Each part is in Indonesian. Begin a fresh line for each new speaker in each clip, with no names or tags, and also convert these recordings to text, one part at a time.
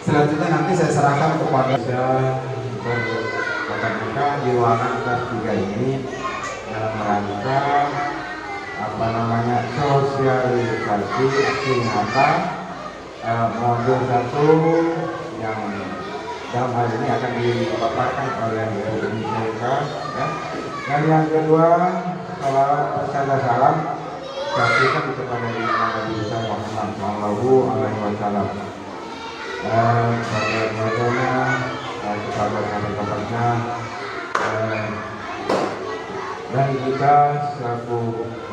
Selanjutnya nanti saya serahkan kepada bertatap muka di ruangan kelas 3 ini dalam rangka sosialisasi aksi nyata modul 1 yang dalam hal ini akan dipaparkan oleh BPK, ya. Dan yang kedua, salam kasihkan kepada Nabi Muhammad Sallallahu Alaihi Wasallam. Bagaimana kepada sahabat-sahabatnya dan kita selaku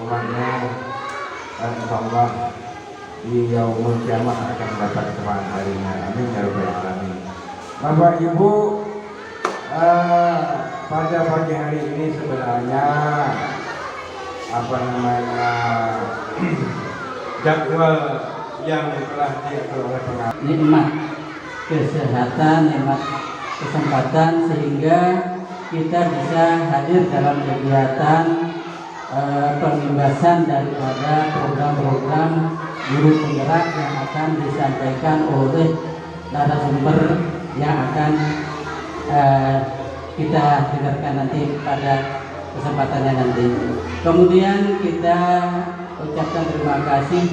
umatnya, dan insyaallah di yaumul kiamat akan mendapat kemenangan harinya. Amin ya rabbal alamin. Bapak Ibu, pada pagi hari ini sebenarnya jadwal yang telah diatur oleh pengawas
nikmat kesehatan, nikmat kesempatan sehingga kita bisa hadir dalam kegiatan pembebasan daripada program-program guru penggerak yang akan disampaikan oleh narasumber yang akan kita dengarkan nanti pada kesempatannya nanti. Kemudian kita ucapkan terima kasih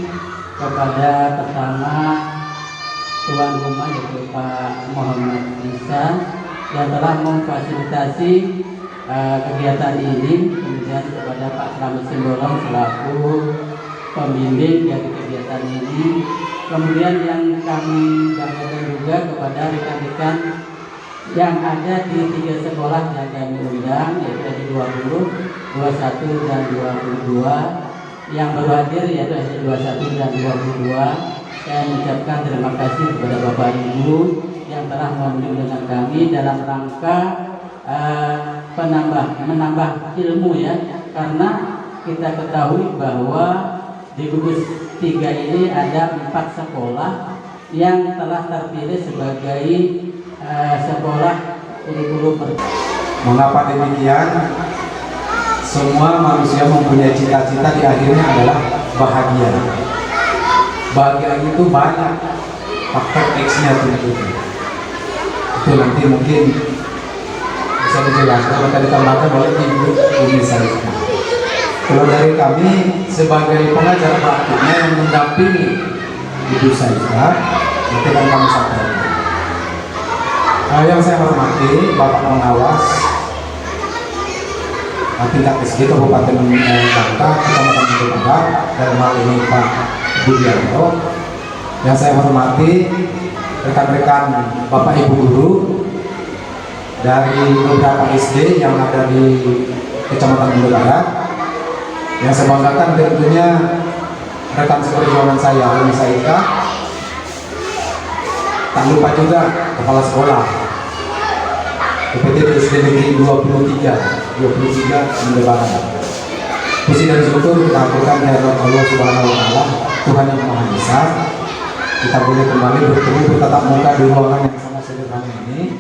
kepada pertama tuan rumah yaitu Pak Muhammad Isa yang telah memfasilitasi kegiatan ini, kemudian kepada Pak Slamet Simbolon selaku pembimbing dari kegiatan ini, kemudian yang kami banggakan juga kepada rekan-rekan yang ada di 3 sekolah yang kami undang, yaitu di 20, 21 dan 22 yang baru hadir, yaitu SD 21 dan 22. Saya mengucapkan terima kasih kepada Bapak Ibu yang telah membimbing dengan kami dalam rangka menambah ilmu, ya, karena kita ketahui bahwa di gugus 3 ini ada 4 sekolah yang telah terpilih sebagai sekolah kurikulum.
Mengapa demikian? Semua manusia mempunyai cita-cita, di akhirnya adalah bahagia. Bahagia itu banyak faktor X-nya tentunya. Itu nanti mungkin bisa dijelaskan atau ditambahkan oleh Ibu Umi Saizah. Kalau dari kami sebagai pengajar praktiknya yang mendampingi Ibu Saizah, nanti akan kami sampaikan. Yang saya hormati Bapak pengawas tingkat SD Kabupaten Bangka, Kecamatan Bangka, dalam hal ini Pak Budianto. Yang saya hormati rekan-rekan Bapak Ibu guru dari beberapa SD yang ada di Kecamatan Bulu Barat. Yang saya banggakan tentunya rekan seperjuangan saya, Umi Saika. Tak lupa juga kepala sekolah UPT SD Negeri 23 Bulu Barat. Puji dan syukur kita aturkan kehadirat Allah Subhanahu wa Ta'ala, Tuhan yang Maha Esa. Kita boleh kembali bertemu bertatap muka di ruangan yang sangat sederhana ini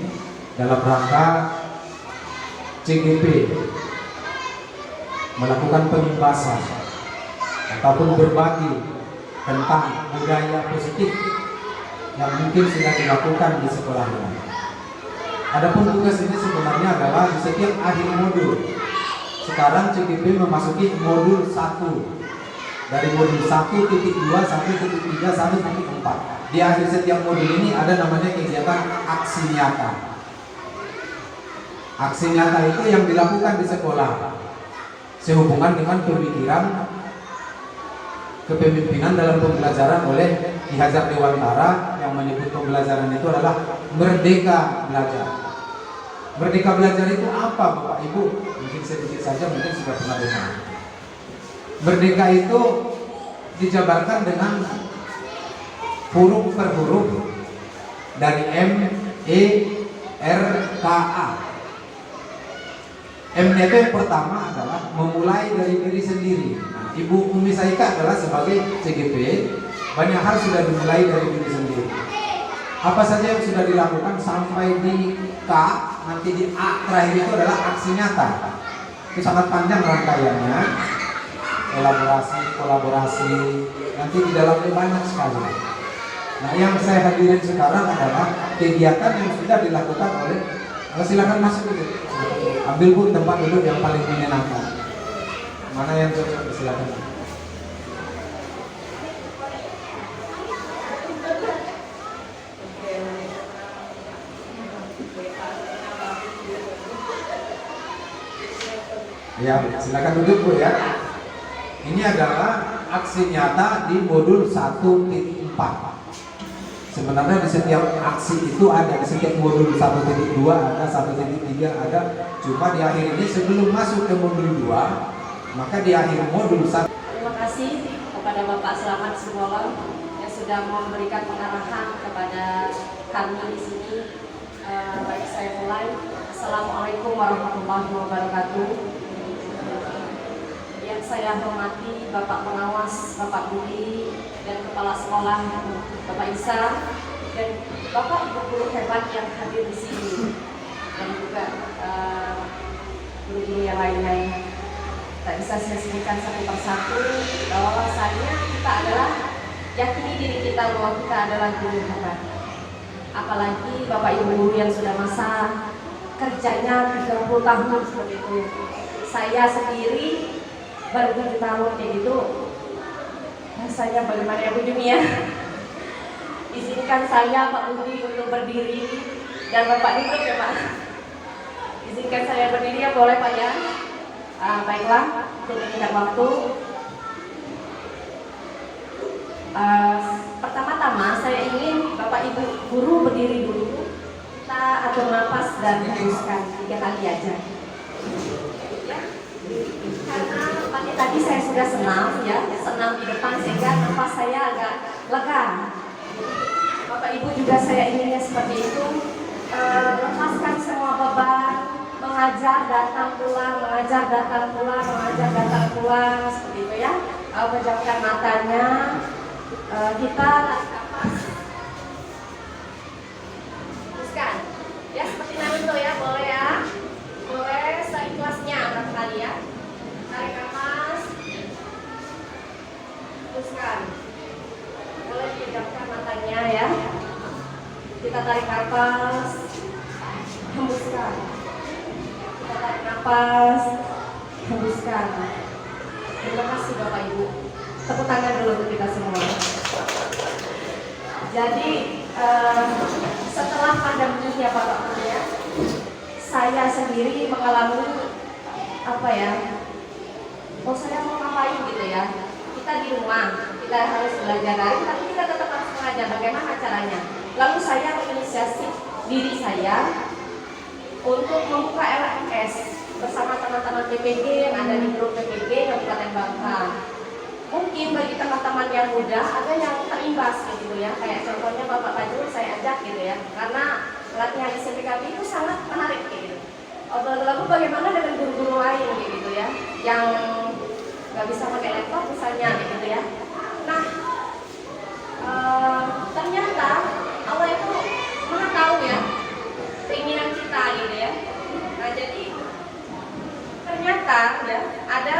dalam rangka CGP melakukan pembahasan ataupun berbagi tentang budaya positif yang mungkin sudah dilakukan di sekolah ini. Adapun tugas ini sebenarnya adalah di setiap akhir modul. Sekarang CGP memasuki modul 1. Dari modul 1.2 sampai 3 sampai 4. Di akhir setiap modul ini ada namanya kegiatan aksi nyata. Aksi nyata itu yang dilakukan di sekolah sehubungan dengan pemikiran kepemimpinan dalam pembelajaran oleh Ki Hajar Dewantara yang menyebut pembelajaran itu adalah merdeka belajar. Merdeka belajar itu apa, Bapak Ibu? Mungkin sedikit saja mungkin sudah pernah dengar. Merdeka itu dijabarkan dengan huruf per huruf dari M, E, R, K, A. M-nya itu yang pertama adalah memulai dari diri sendiri. Nah, Ibu Umi Saika adalah sebagai CGP, banyak hal sudah dimulai dari diri sendiri. Apa saja yang sudah dilakukan sampai di K, nanti di A terakhir itu adalah aksi nyata. Itu sangat panjang rangkaiannya, elaborasi, kolaborasi, nanti di dalamnya banyak sekali. Nah, yang saya hadirin sekarang adalah kegiatan yang sudah dilakukan oleh, silakan masuk itu. Ambil Bu tempat duduk yang paling menyenangkan. Mana yang cocok, silakan. Ya, silakan duduk Bu ya. Ini adalah aksi nyata di modul 1.4. Sebenarnya di setiap aksi itu ada, di setiap modul 1.2 ada, 1.3 ada. Cuma di akhir ini sebelum masuk ke modul 2, maka di akhir modul 1.
Terima kasih kepada Bapak Selamat Simbolon yang sudah memberikan pengarahan kepada kami di sini. Baik, saya mulai. Assalamualaikum warahmatullahi wabarakatuh. Yang saya hormati Bapak Pengawas, Bapak Budi, dan Kepala Sekolah Bapak Isa, dan Bapak Ibu guru hebat yang hadir di sini, dan juga guru-guru yang lain-lain. Tak bisa saya sebutkan satu persatu bahwa rasanya kita adalah, yakini diri kita bahwa kita adalah guru hebat. Apalagi Bapak Ibu guru yang sudah masa kerjanya 30 tahun seperti itu. Saya sendiri baru 7 tahun kayak gitu. Rasanya bagaimana ya Bu Jumi ya? Izinkan saya Pak Budi untuk berdiri, dan Bapak duduk ya Pak. Izinkan saya berdiri ya, boleh Pak ya? Baiklah, untuk menyingkat waktu, pertama-tama saya ingin Bapak Ibu guru berdiri dulu. Kita atur napas dan hembuskan 3 kali aja. Ya. Karena tadi saya sudah senam ya, senam di depan sehingga napas saya agak lega. Bapak Ibu juga saya inginnya seperti itu. Lepaskan semua beban, mengajar datang pulang, mengajar datang pulang, mengajar datang pulang, seperti itu ya. Pejamkan matanya, kita tarik nafas, teruskan ya seperti Naruto ya, boleh ya, boleh seikhlasnya berapa kali ya. Tarik nafas, teruskan, boleh pejamkan matanya ya. Kita tarik nafas, hembuskan. Tarik nafas, hembuskan. Terima kasih Bapak Ibu. Tepuk tangan dulu untuk kita semua. Jadi setelah pandemi ya Bapak Ibu ya, saya sendiri mengalami apa ya? Oh saya mau ngapain gitu ya? Kita di rumah, kita harus belajar daring, tapi kita tetap harus mengajar. Bagaimana caranya? Lalu saya menginisiasi diri saya untuk membuka LMS bersama teman-teman PPG yang ada di grup PPG Kabupaten Bangka. Mungkin bagi teman-teman yang muda ada yang terimbas gitu ya, kayak contohnya Bapak Fajrul saya ajak gitu ya, karena latihan SMPKB itu sangat menarik gitu. Lalu bagaimana dengan guru-guru lain gitu ya, yang nggak bisa pakai laptop misalnya gitu ya. Nah, ternyata Allah itu Maha tahu ya keinginan kita gitu ya. Nah jadi ternyata ya ada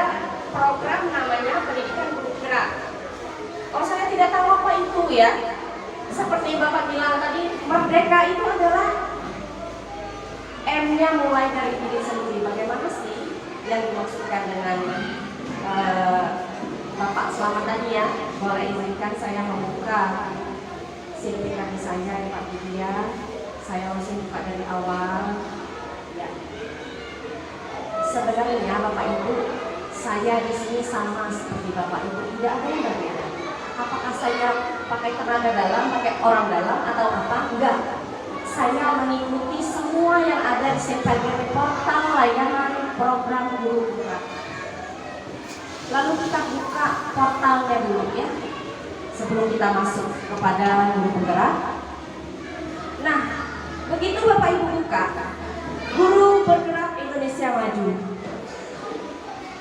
program namanya pendidikan guru gerak. Oh saya tidak tahu apa itu ya. Seperti Bapak bilang tadi, merdeka itu adalah M-nya mulai dari diri sendiri. Bagaimana sih yang dimaksudkan dengan Bapak Selamat tadi ya? Boleh izinkan saya membuka sertifikat saya ya Pak Widya. Saya langsung buka dari awal ya. Sebenarnya Bapak Ibu, saya di sini sama seperti Bapak Ibu, tidak ada yang berbeda. Apakah saya pakai tenaga dalam, pakai orang dalam atau apa? Enggak. Saya mengikuti semua yang ada di CPG portal layanan program guru gerak. Lalu kita buka portalnya dulu ya, sebelum kita masuk kepada guru penggerak. Nah, begitu Bapak Ibu buka, Guru Bergerak Indonesia Maju.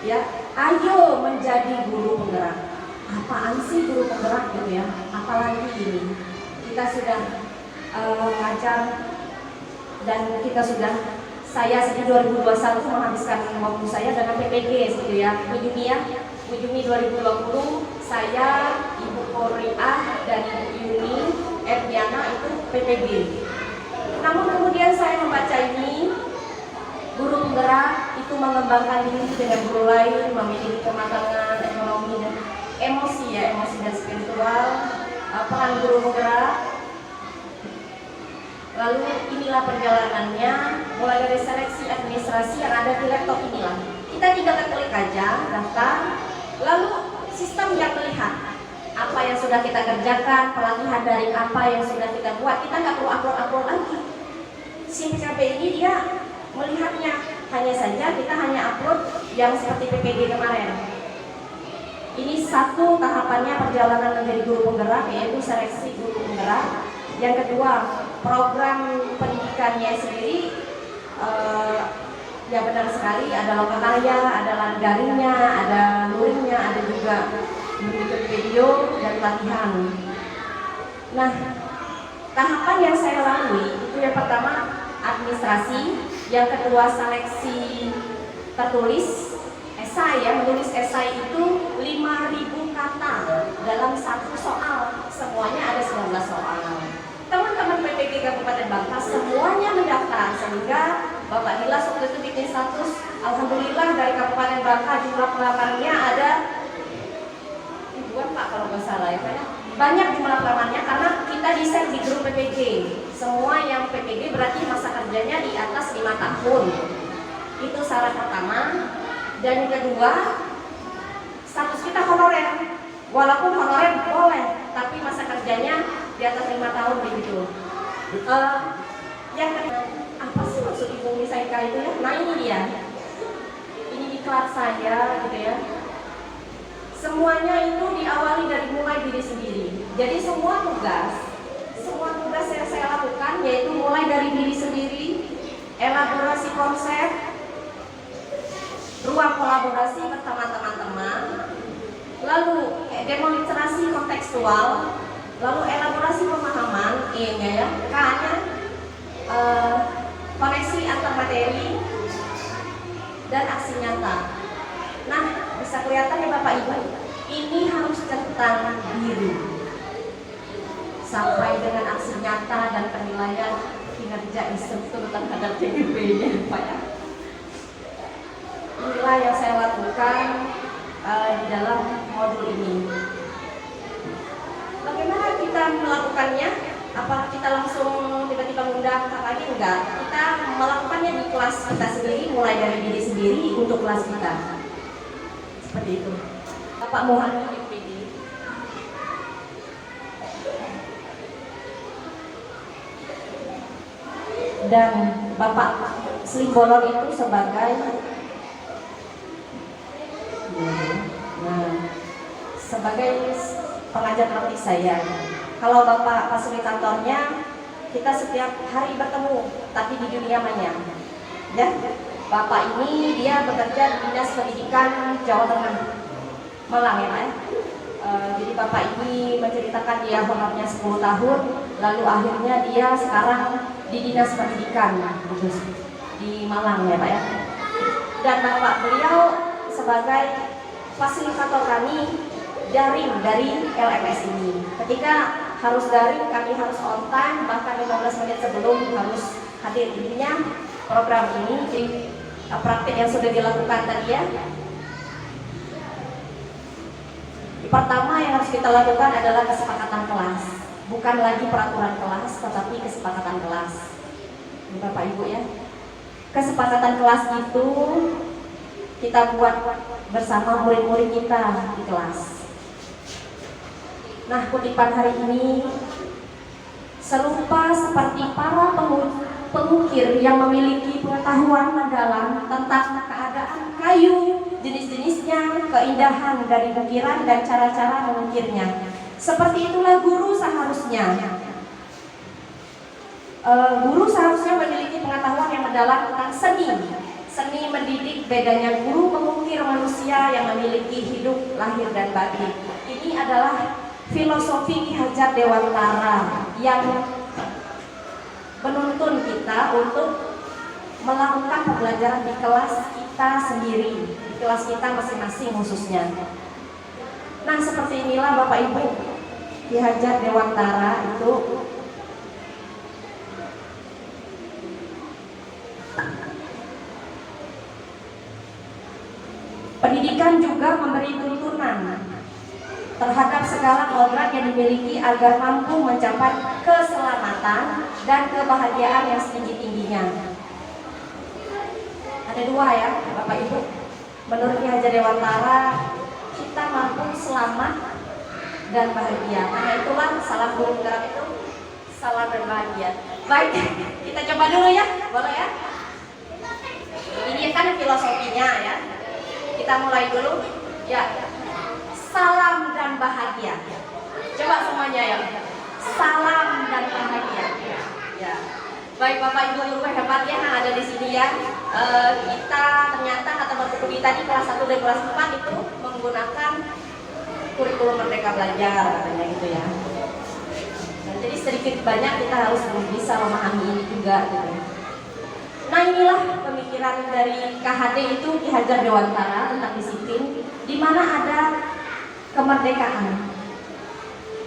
Ya, ayo menjadi guru penggerak. Apaan sih guru penggerak gitu ya? Apalagi ini kita sudah mengajar dan kita sudah, saya sejak 2021 menghabiskan waktu saya dengan PPG gitu ya. Bu Jumi ya, Bu Jumi 2020 saya Ibu Korea dan Ibu Yuni PPG. Namun kemudian saya membaca ini, guru penggerak itu mengembangkan diri dengan guru lain, memiliki kematangan ekonomi dan emosi dan spiritual, peran guru penggerak. Lalu inilah perjalanannya, mulai dari seleksi administrasi yang ada di laptop inilah. Kita tinggal klik aja, daftar, lalu sistem yang melihat apa yang sudah kita kerjakan, pelatihan dari apa yang sudah kita buat. Kita nggak perlu upload lagi. Si PKP ini dia melihatnya, hanya saja kita hanya upload yang seperti PPG kemarin. Ini satu tahapannya perjalanan menjadi guru penggerak, yaitu seleksi guru penggerak. Yang kedua, program pendidikannya sendiri ya benar sekali, ada lokakarya, ada daringnya, ada luringnya, ada juga bentuk video dan latihan. Nah, tahapan yang saya lalui itu yang pertama administrasi, yang kedua seleksi tertulis, esai ya, menulis esai itu 5.000 kata dalam satu soal, semuanya ada 19 soal. Teman-teman PPG Kabupaten Bangka semuanya mendaftar, sehingga Bapak Dilas waktu itu bikin status, alhamdulillah dari Kabupaten Bangka jumlah pelamarnya ada ribuan Pak kalau nggak salah ya Pak ya. Banyak jumlah pelamarnya karena kita desain di grup PPG. Semua yang PPG berarti masa kerjanya di atas 5 tahun. Itu syarat pertama. Dan yang kedua, status kita honorer. Walaupun honorer boleh, tapi masa kerjanya di atas 5 tahun begitu. Yang kedua, apa sih maksud Ibu Misaika itu ya? Nah ini dia. Ini diklat saya gitu ya. Semuanya itu diawali dari mulai diri sendiri. Jadi semua tugas yang saya lakukan yaitu mulai dari diri sendiri, elaborasi konsep, ruang kolaborasi bersama teman-teman, lalu demonstrasi kontekstual, lalu elaborasi pemahaman, E-nya ya, K-nya koneksi antar materi, dan aksi nyata. Nah, bisa kelihatan ya Bapak Ibu, ini harus centang biru sampai dengan aksi nyata dan penilaian kinerja instruktur terhadap TGP-nya Pak ya. Inilah yang saya lakukan di dalam modul ini. Bagaimana kita melakukannya? Apakah kita langsung tiba-tiba mengundang lagi? Enggak. Kita melakukannya di kelas kita sendiri, mulai dari diri sendiri untuk kelas kita. Seperti itu. Bapak Muhammad MPD. Dan Bapak Slimbolon itu sebagai pengajar praktik saya. Kalau Bapak fasilitatornya, kita setiap hari bertemu, tapi di dunia maya. Ya, Bapak ini dia bekerja di Dinas Pendidikan Jawa Tengah, Malang ya Pak ya. Jadi Bapak ini menceritakan dia honornya 10 tahun, lalu akhirnya dia sekarang di Dinas Pendidikan di Malang ya Pak ya. Dan Bapak beliau sebagai fasilitator kami daring dari LMS ini. Ketika harus daring, kami harus on time, bahkan 15 menit sebelum harus hadir. Intinya program ini jadi praktik yang sudah dilakukan tadi ya. Pertama yang harus kita lakukan adalah kesepakatan kelas, bukan lagi peraturan kelas, tetapi kesepakatan kelas. Ini Bapak Ibu ya. Kesepakatan kelas itu kita buat bersama murid-murid kita di kelas. Nah, kutipan hari ini serupa seperti para pengukir yang memiliki pengetahuan mendalam tentang keadaan kayu, jenis-jenisnya, keindahan dari ukiran dan cara-cara mengukirnya. Seperti itulah guru seharusnya. Guru seharusnya memiliki pengetahuan yang mendalam tentang seni mendidik. Bedanya guru mengukir manusia yang memiliki hidup lahir dan batin. Ini adalah filosofi Ki Hajar Dewantara yang menuntun kita untuk melakukan pembelajaran di kelas kita sendiri, di kelas kita masing-masing khususnya. Nah, seperti inilah Bapak Ibu, Ki Hajar Dewantara itu Pendidikan juga memberi tuntunan terhadap segala kodrat yang dimiliki agar mampu mencapai keselamatan dan kebahagiaan yang setinggi-tingginya. Ada dua ya, Bapak Ibu. Menurut Ki Hajar Dewantara, kita mampu selamat dan bahagia. Karena itulah salam guru penggerak itu salam dan bahagia. Baik, kita coba dulu ya, boleh ya? Ini kan filosofinya ya. Kita mulai dulu. Ya, salam dan bahagia. Coba semuanya ya. Salam dan bahagia. Ya. Baik Bapak Ibu guru hebat ya yang ada di sini ya. Kita ternyata kata Bapak Guru tadi kelas 1 dan kelas 4 itu menggunakan kurikulum Merdeka Belajar katanya gitu ya. Nah, jadi sedikit banyak kita harus bisa memahami ini juga gitu. Nah inilah pemikiran dari KHD itu Ki Hajar Dewantara tentang disiplin, di mana ada kemerdekaan.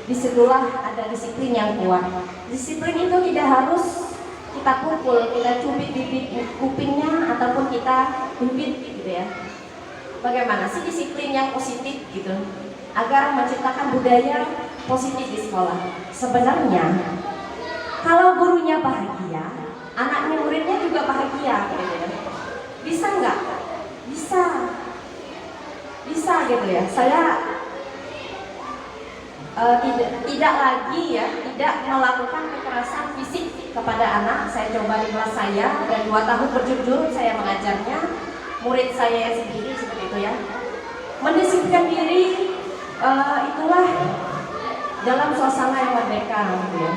Disitulah ada disiplin yang kuat. Disiplin itu tidak harus kita pukul, kita cubit bibit kupingnya ataupun kita bibit gitu ya. Bagaimana sih disiplin yang positif gitu, agar menciptakan budaya positif di sekolah? Sebenarnya kalau gurunya bahagia, anaknya muridnya juga bahagia gitu ya. Bisa nggak? Bisa gitu ya. Saya tidak lagi ya, tidak melakukan kekerasan fisik kepada anak. Saya coba di kelas saya dan 2 tahun berjurut-jurut saya mengajarnya. Murid saya sendiri seperti itu ya. Mendisiplinkan diri itulah dalam suasana yang merdeka gitu ya.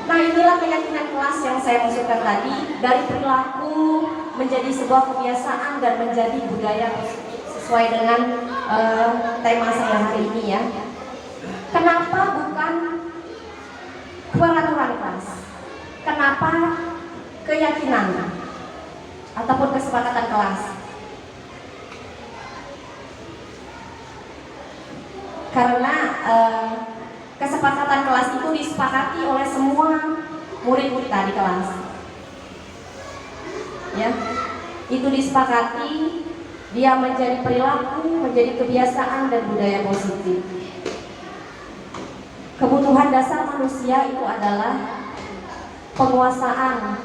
Nah inilah keyakinan kelas yang saya maksudkan tadi, dari perilaku menjadi sebuah kebiasaan dan menjadi budaya sesuai dengan tema saya hari ini ya. Kenapa bukan peraturan kelas? Kenapa keyakinan ataupun kesepakatan kelas? Karena kesepakatan kelas itu disepakati oleh semua murid kita di kelas. Ya, itu disepakati, dia menjadi perilaku, menjadi kebiasaan dan budaya positif. Kebutuhan dasar manusia itu adalah penguasaan,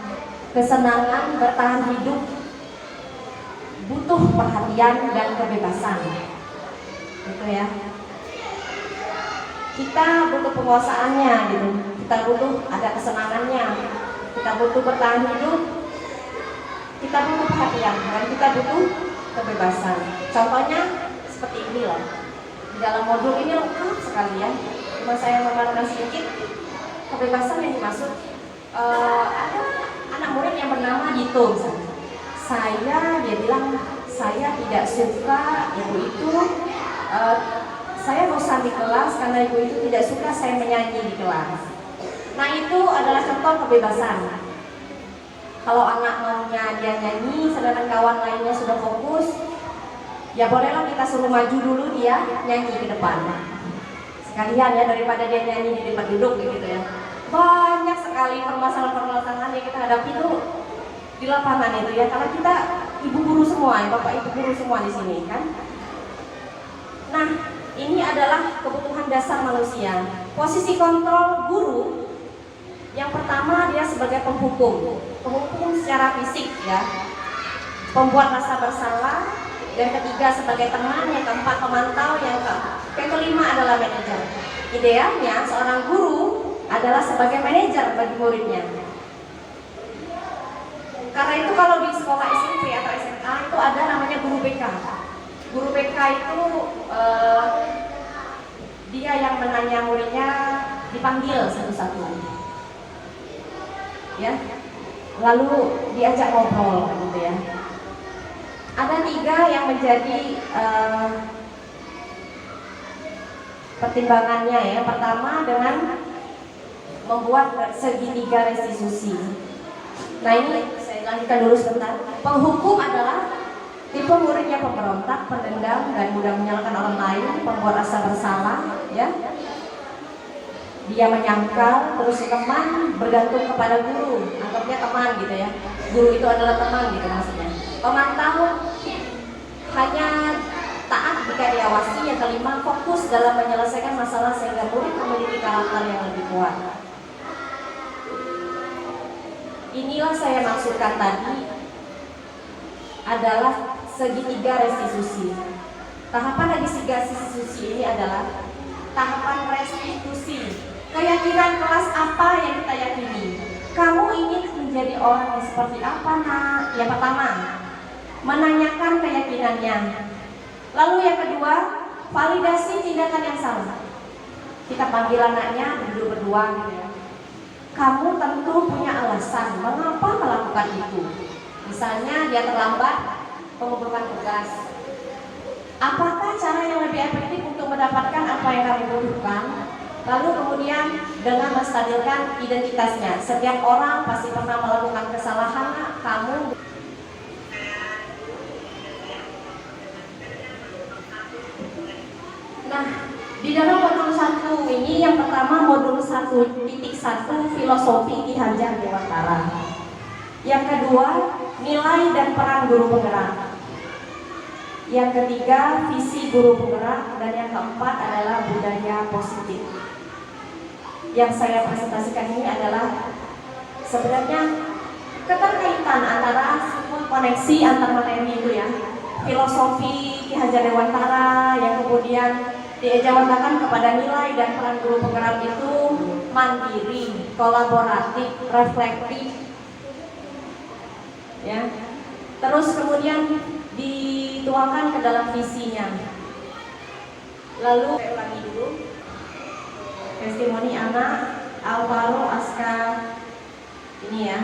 kesenangan bertahan hidup, butuh perhatian dan kebebasan. Gitu ya. Kita butuh penguasaannya gitu. Kita butuh ada kesenangannya. Kita butuh bertahan hidup. Kita butuh perhatian dan kita butuh kebebasan. Contohnya seperti ini loh. Di dalam modul ini lengkap sekali ya. Cuma saya mengatakan sedikit kebebasan yang dimaksud. Ada anak murid yang bernama Dito. Dia bilang saya tidak suka ibu itu. Saya bosan di kelas karena ibu itu tidak suka saya menyanyi di kelas. Nah itu adalah contoh kebebasan. Kalau anak maunya dia nyanyi, sedangkan kawan lainnya sudah fokus, ya bolehlah kita suruh maju dulu dia nyanyi ke depan. Sekalian ya, daripada dia nyanyi di tempat duduk gitu ya. Banyak sekali permasalahan-permasalahan yang kita hadapi itu di lapangan itu ya. Karena kita ibu guru semua, ya, bapak ibu guru semua di sini kan. Nah ini adalah kebutuhan dasar manusia. Posisi kontrol guru, yang pertama dia sebagai penghukum secara fisik ya, pembuat rasa bersalah. Yang ketiga sebagai teman, yang keempat pemantau, yang kelima adalah manajer. Idealnya seorang guru adalah sebagai manajer bagi muridnya. Karena itu kalau di sekolah SMP atau SMA itu ada namanya guru BK. Guru BK itu dia yang menanya muridnya, dipanggil satu-satu, ya, lalu diajak ngobrol, gitu ya. Ada 3 yang menjadi pertimbangannya ya. Yang pertama dengan membuat segitiga restitusi. Nah ini saya lanjutkan dulu sebentar. Penghukum adalah tipe murid yang pemberontak, pendendam, dan mudah menyalahkan orang lain, pembuat rasa bersalah, ya. Dia menyangkal, terus teman bergantung kepada guru, anggapnya teman gitu ya. Guru itu adalah teman gitu maksudnya. Pemantau hanya taat ketiga diawasi, yang kelima fokus dalam menyelesaikan masalah sehingga murid memiliki karakter yang lebih kuat. Inilah saya maksudkan tadi adalah segitiga restitusi. Tahapan dari restitusi ini adalah tahapan restitusi. Keyakinan kelas apa yang kita yakini? Kamu ingin menjadi orang yang seperti apa, nak? Yang pertama, menanyakan keyakinannya. Lalu yang kedua, validasi tindakan yang salah. Kita panggil anaknya duduk berdua gitu ya. Kamu tentu punya alasan mengapa melakukan itu. Misalnya dia terlambat mengumpulkan tugas. Apakah cara yang lebih efektif untuk mendapatkan apa yang kamu butuhkan? Lalu kemudian dengan menstabilkan identitasnya. Setiap orang pasti pernah melakukan kesalahan, kamu. Nah, di dalam modul 1 ini yang pertama modul 1.1 filosofi Ki Hajar Dewantara. Yang kedua, nilai dan peran guru penggerak. Yang ketiga, visi guru penggerak, dan yang keempat adalah budaya positif. Yang saya presentasikan ini adalah sebenarnya keterkaitan antara semua koneksi antar materi itu ya. Filosofi Ki Hajar Dewantara yang kemudian diejawantahkan kepada nilai dan peran guru penggerak itu mandiri, kolaboratif, reflektif. Ya. Terus kemudian dituangkan ke dalam visinya. Lalu saya ulangi dulu. Testimoni anak Alvaro Aska ini ya.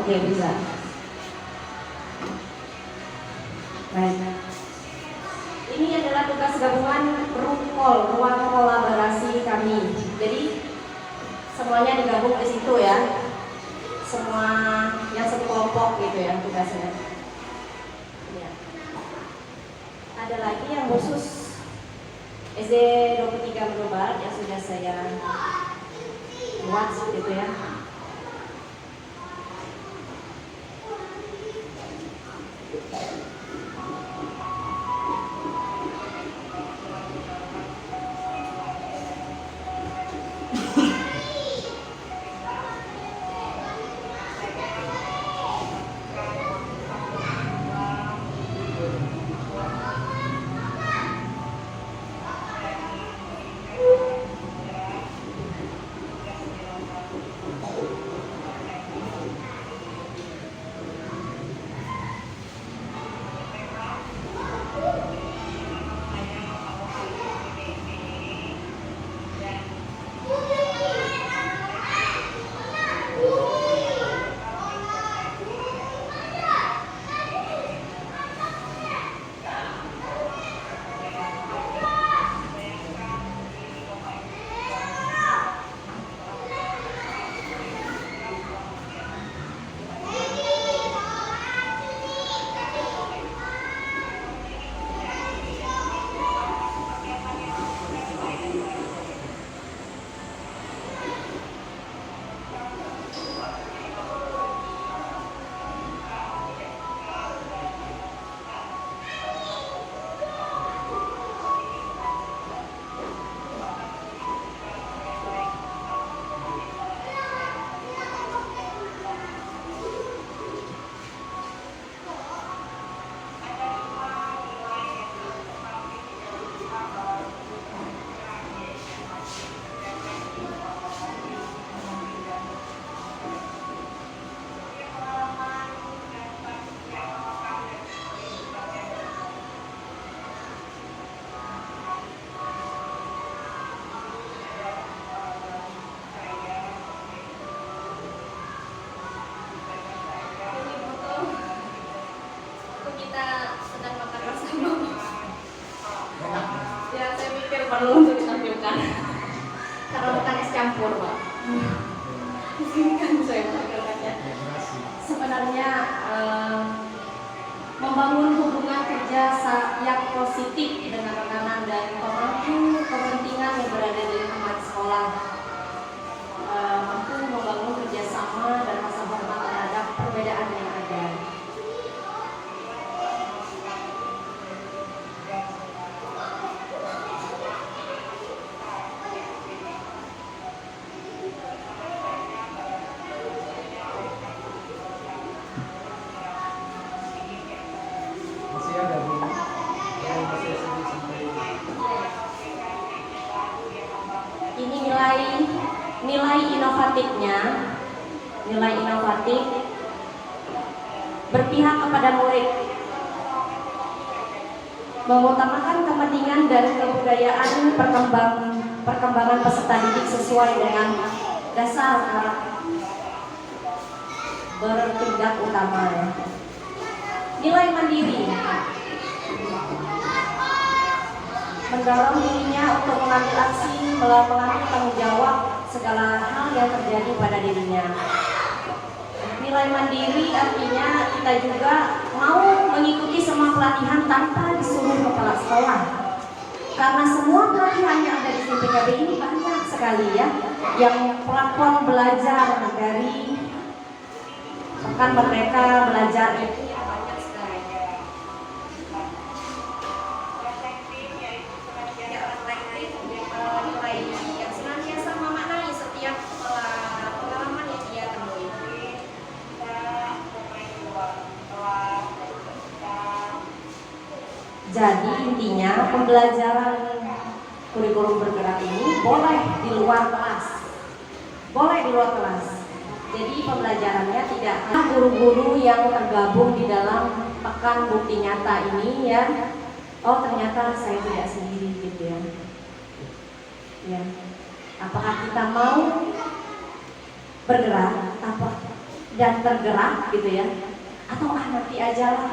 Oke, bisa. Baik. Ini adalah tugas gabungan ruang kolaborasi kami. Jadi semuanya digabung di situ ya. Semua yang sekelompok gitu ya tugasnya. Ya. Ada lagi yang khusus SD 23 Brebes Barat yang sudah saya buat gitu ya. Perlu untuk ditampilkan karena bukan es campur, Pak. Izinkan saya menampilkannya. Sebenarnya membangun hubungan kerja yang positif dengan rekanan dan pemangku kepentingan yang berada di lingkungan sekolah, mampu membangun kerjasama dan rasa hormat terhadap perbedaan yang ada. Ini nilai inovatifnya, nilai inovatif berpihak kepada murid, mengutamakan kepentingan dan kebudayaan perkembangan peserta didik sesuai dengan dasar bertindak utama. Nilai mandiri, mendorong dirinya untuk mengambil aksi, mengambil tanggung jawab segala hal yang terjadi pada dirinya. Nilai mandiri artinya kita juga mau mengikuti semua pelatihan tanpa disuruh kepala sekolah. Karena semua pelatihan yang ada di PKB ini banyak sekali ya, yang platform belajar dari Pekan Merdeka Belajar itu banyak sekali. Nilai yang senantiasa memaknai setiap pengalaman yang dia temui. Jadi intinya pembelajaran kurikulum bergerak ini boleh di luar kelas, boleh di luar kelas. Jadi pembelajarannya tidak hanya guru-guru yang tergabung di dalam Pekan Bukti Nyata ini ya. Oh ternyata saya tidak sendiri gitu ya. Ya, apakah kita mau bergerak? dan tergerak gitu ya, atau nanti aja lah,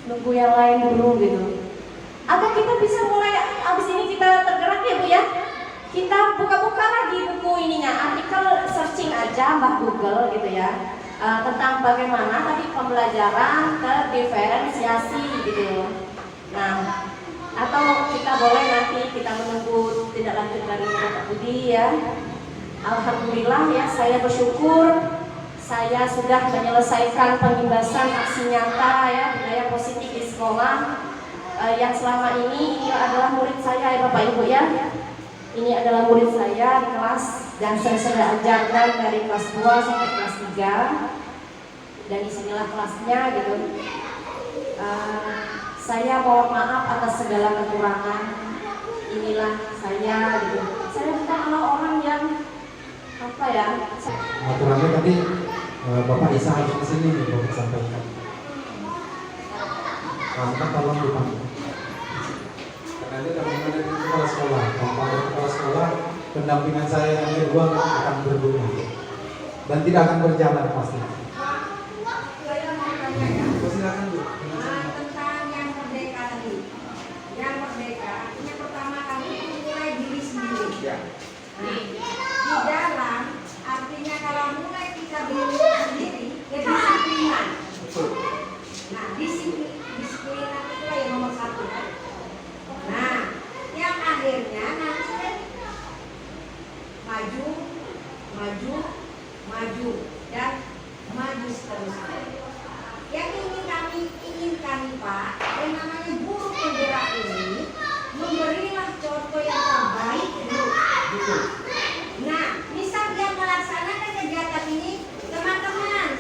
nunggu yang lain dulu gitu, atau kita bisa mulai abis ini kita tergerak ya Bu ya, kita buka-buka lagi buku ininya, artikel searching aja Mbak Google gitu ya, tentang bagaimana tadi pembelajaran terdiferensiasi gitu. Nah, atau kita boleh nanti kita menunggu tidak lanjut dari Bapak Budi ya. Alhamdulillah ya, saya bersyukur saya sudah menyelesaikan pengimbasan aksi nyata ya budaya positif di sekolah. Yang selama ini adalah murid saya ya Bapak Ibu ya. Ini adalah murid saya di kelas dan saya sudah ajarkan dari kelas 2 sampai kelas 3 dan disinilah kelasnya gitu. Saya mohon maaf atas segala kekurangan. Inilah saya gitu. Saya bukanlah orang yang apa ya.
Aturannya tadi Bapak Isa harus kesini nih Bapak sampaikan. Maka tolong dipanggil. Karena ini dalam dari kepala sekolah, kepala sekolah, pendampingan saya yang kedua akan berguna dan tidak akan berjalan pasti.
Saya mau tanya ya.
Silakan Bu.
Tentang yang merdeka tadi. Yang merdeka, artinya pertama kali mulai diri sendiri.
Ya.
Nah, di dalam artinya kalau mulai kita diri sendiri, kedisiplinan. Nah, disiplinan itu yang nomor 1 kan. Nah, yang akhirnya nanti maju, dan maju seterusnya. Yang inginkan Pak, yang namanya guru penggerak ini memberilah contoh yang terbaik dulu. Nah, misal dia melaksanakan kegiatan ini, teman-teman,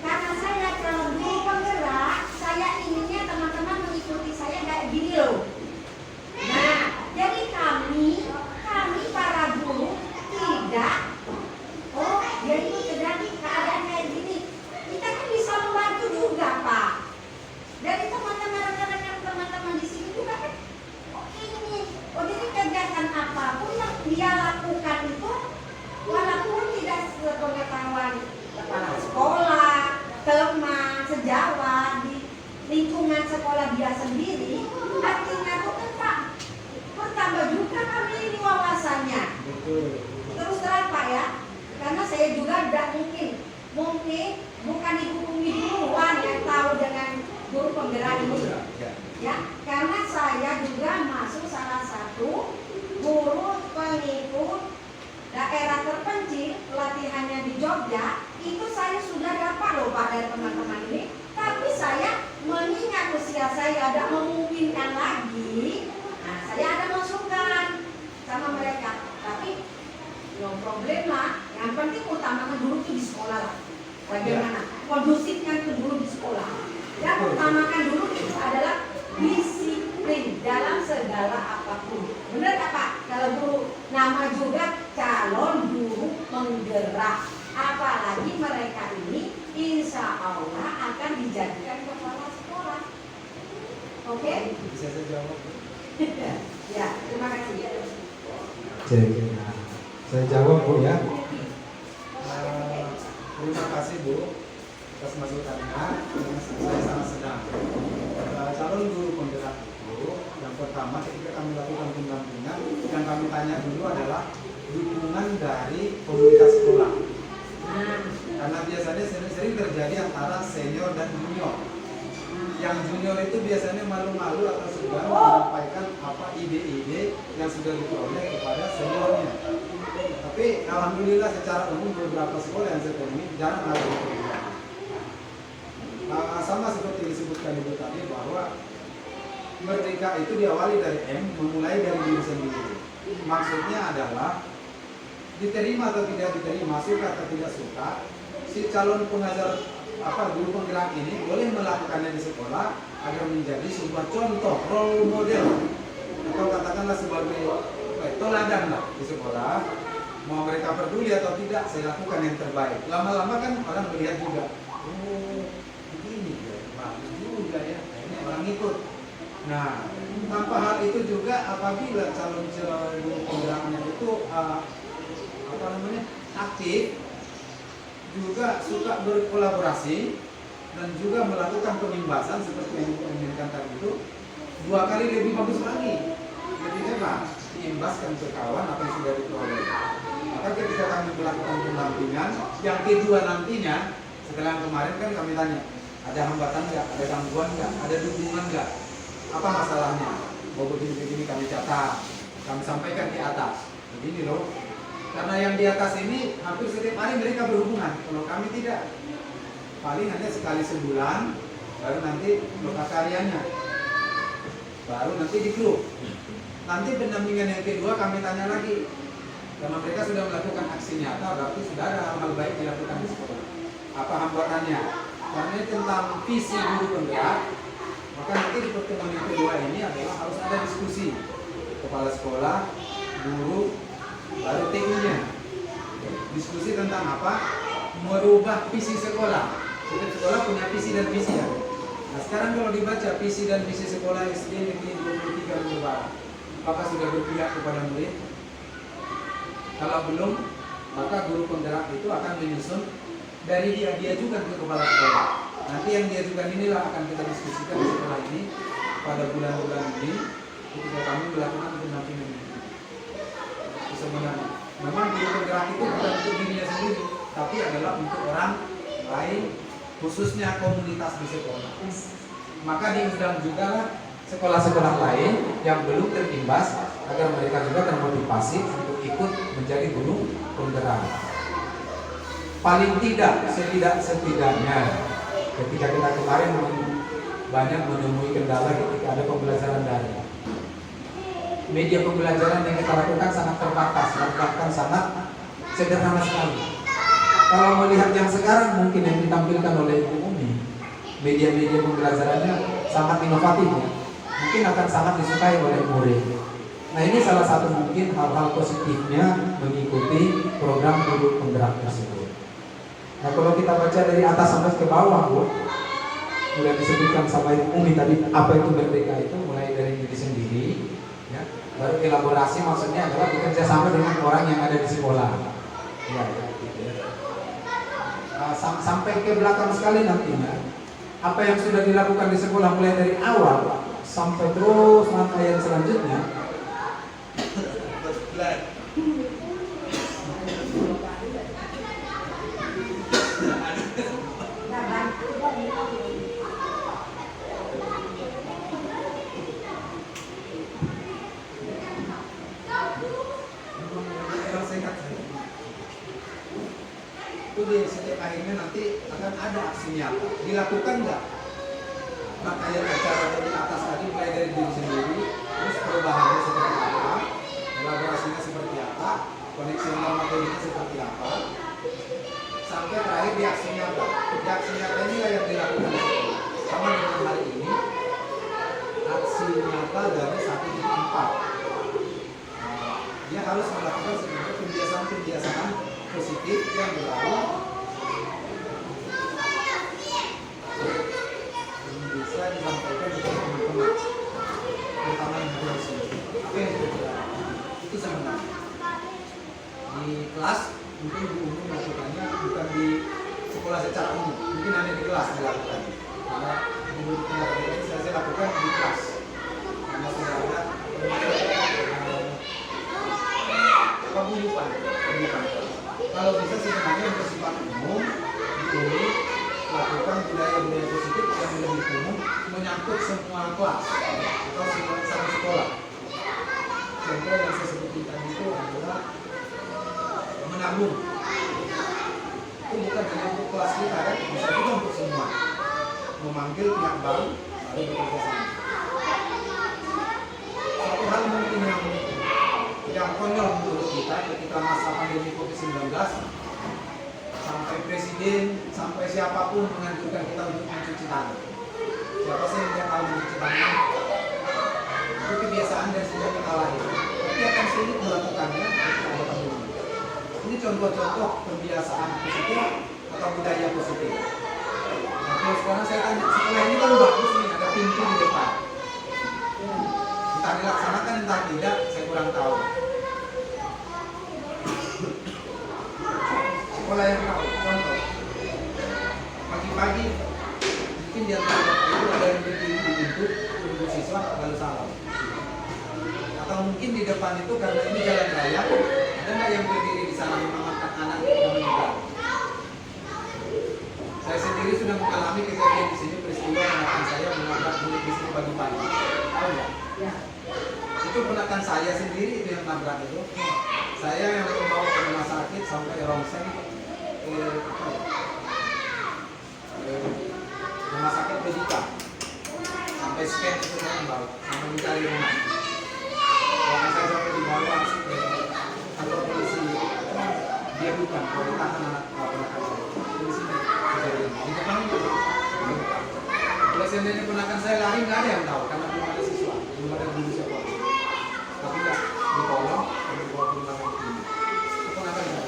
karena saya kalau guru penggerak, saya inginnya teman-teman mengikuti saya kayak gini loh. Nah, jadi kami para guru tidak, jadi terjadi keadaan kayak gini. Kita kan bisa membantu juga Pak. Dari teman-teman di sini juga kan, jadi kegiatan apapun yang dia lakukan itu, walaupun tidak sepengetahuan kepala sekolah, teman, sejawat, di lingkungan sekolah dia sendiri, artinya itu kan Pak, bertambah juga kami ini wawasannya. Terus terang Pak ya, karena saya juga tidak mungkin bukan dihukumi duluan yang tahu dengan guru penggerak ini. Ya, karena saya juga masuk salah satu guru pengikut daerah terpencil, pelatihannya di Jogja, itu saya sudah dapat loh Pak dari teman-teman ini. Tapi saya mengingat usia saya tidak memungkinkan lagi, nah saya ada masukan sama mereka. Tapi no problem lah, yang penting utamakan dulu itu di sekolah lah. Bagaimana kondusifnya itu dulu di sekolah. Yang utamakan dulu itu adalah disiplin dalam segala apapun. Benar tak Pak? Kalau guru, nama juga calon guru penggerak. Apalagi mereka ini insya Allah akan dijadikan kepala sekolah. Oke?
Bisa saya jawab?
Ya, terima kasih.
Jadi, saya jawab Bu ya. Terima kasih Bu atas masukannya. Saya sangat senang. Calon guru penggerak itu yang pertama ketika kami lakukan pendampingan, yang kami tanya dulu adalah dukungan dari komunitas sekolah. Karena biasanya sering terjadi antara senior dan junior. Yang junior itu biasanya malu-malu atau sudah menyampaikan apa ide-ide yang sudah diperoleh kepada seniornya. Tapi alhamdulillah secara umum beberapa sekolah yang saya temui jarang hal itu. Sama seperti disebutkan Ibu tadi bahwa merdeka itu diawali dari memulai dari diri sendiri. Maksudnya adalah diterima atau tidak diterima, suka atau tidak suka, si calon pengajar guru penggerak ini boleh melakukannya di sekolah agar menjadi sebuah contoh, role model, atau katakanlah sebagai teladan lah di sekolah. Mau mereka peduli atau tidak, saya lakukan yang terbaik. Lama-lama kan orang melihat juga, oh begini ya, bagus juga ya, ini orang ikut. Nah, tanpa hal itu juga apabila calon guru penggeraknya itu aktif, juga suka berkolaborasi dan juga melakukan penimbasan seperti yang diinginkan tadi itu 2 kali lebih bagus lagi, lebih hebat, diimbaskan ke kawan apa yang sudah diperoleh. Maka ketika kami melakukan pendampingan yang kedua nantinya, setelah yang kemarin kan kami tanya, ada hambatan nggak, ada gangguan nggak, ada dukungan nggak, apa masalahnya? Oh begini-begini kami catat, kami sampaikan di atas, begini loh. Karena yang di atas ini hampir setiap hari mereka berhubungan, kalau kami tidak. Paling hanya sekali sebulan, baru nanti lokakaryanya, baru nanti di grup. Nanti pendampingan yang kedua kami tanya lagi, karena mereka sudah melakukan aksi nyata, berarti sudah ada hal-hal baik dilakukan di sekolah. Apa hambatannya? Karena ini tentang visi guru penggerak, maka nanti di pertemuan yang kedua ini adalah harus ada diskusi kepala sekolah, guru, baru TU-nya. Diskusi tentang apa? Merubah visi sekolah. Setiap sekolah punya visi dan misi ya. Nah sekarang kalau dibaca visi dan misi sekolah SD Negeri 23 Lumbung Barat, apakah sudah berpihak kepada murid? Kalau belum, maka guru penggerak itu akan menyusun dari dia juga ke kepala sekolah. Nanti yang dia juga inilah akan kita diskusikan di sekolah ini pada bulan-bulan ini ketika kami melakukan pendampingan ini. Sebenarnya, memang guru penggerak itu bukan untuk dirinya sendiri, tapi adalah untuk orang lain, khususnya komunitas di sekolah. Maka diundang juga sekolah-sekolah lain yang belum terimbas agar mereka juga termotivasi untuk ikut menjadi guru penggerak. Paling tidak, setidaknya ketika kita kemarin banyak menemui kendala ketika ada pembelajaran daring. Media pembelajaran yang kita lakukan sangat terbatas dan bahkan sangat sederhana sekali. Kalau melihat yang sekarang mungkin yang ditampilkan oleh Ibu Umi, media-media pembelajarannya sangat inovatif ya. Mungkin akan sangat disukai oleh murid. Nah ini salah satu mungkin hal-hal positifnya mengikuti program guru penggerak tersebut. Nah kalau kita baca dari atas sampai ke bawah, Bu, mulai disebutkan sama Ibu Umi tadi apa itu merdeka itu, mulai dari diri sendiri, ya. Baru elaborasi maksudnya adalah bekerja sama dengan orang yang ada di sekolah. Ya, gitu ya. Sampai ke belakang sekali nantinya apa yang sudah dilakukan di sekolah mulai dari awal sampai terus rangkaian selanjutnya itu di setiap akhirnya nanti akan ada aksi nyata. Dilakukan nggak? Rangkaian acara dari atas tadi mulai dari diri sendiri, terus perubahannya seperti apa, elaborasinya seperti apa, koneksi antar materinya seperti apa, sampai terakhir di aksi nyata. Di aksi nyata inilah yang dilakukan di sekolah. Sama dengan hari ini, aksi nyata dari 1.4. Dia harus melakukan sebenarnya kebiasaan-kebiasaan positif yang berlaku ini bisa disampaikan kepada teman-teman terutama yang ada di sini. Apa yang terjadi itu sebenarnya di kelas mungkin Bu Umi melakukannya bukan di sekolah secara umum, mungkin hanya di kelas dilakukan karena di pendapat ini saya lakukan di kelas karena sudah ada paguyuban. Kalau bisa sebenarnya bersifat umum, diulik, lakukan budaya-budaya positif yang lebih umum, menyangkut semua kelas atau satu sekolah. Contoh yang saya sebutkan tadi itu adalah menabung. Itu bukan hanya untuk kelas kita kan, bisa juga untuk semua. Memanggil pihak bank, lalu bekerja sama. Satu hal mungkin yang konyol menurut kita ketika masa pandemi COVID-19 sampai presiden, sampai siapapun menganjurkan kita untuk mencuci tangan. Siapa sih yang tidak tahu mencuci tangan? Itu kebiasaan dari sejak kita lahir. Tapi akan sulit melakukannya ketika ada pandemi. Ini contoh-contoh kebiasaan positif atau budaya positif. Nah, terus sekarang saya tanya, sekolah ini kan bagus nih, ada pintu di depan. Entah dilaksanakan, entah tidak, saya kurang tahu. Sekolah yang tahu, contoh pagi mungkin di antara bapak ibu ada yang berdiri di pintu menunggu siswa lalu salam. Atau mungkin di depan itu karena ini jalan raya, ada nggak yang berdiri di sana mengamankan anak yang meninggal? Saya sendiri sudah mengalami kejadian di sini, peristiwa ponakan saya menabrak murid di sini pagi-pagi. Tahu nggak?
Ya.
Itu ponakan saya sendiri itu yang nabrak itu. Saya yang membawa ke rumah sakit sampai ronsen rumah sakit Medika, sampai scan itu saya membawa sampai mencari rumah. Bahkan saya sampai dibawa ke kantor polisi. Dia bukan kalau ditahan anak ponakan saya di sini kejadian di depan itu. Kalau seandainya ponakan saya lari nggak ada yang tahu karena belum ada siswa, belum ada guru siapa. Tapi nggak ditolong dan dibawa ke rumah sakit ini. Itu ponakan saya.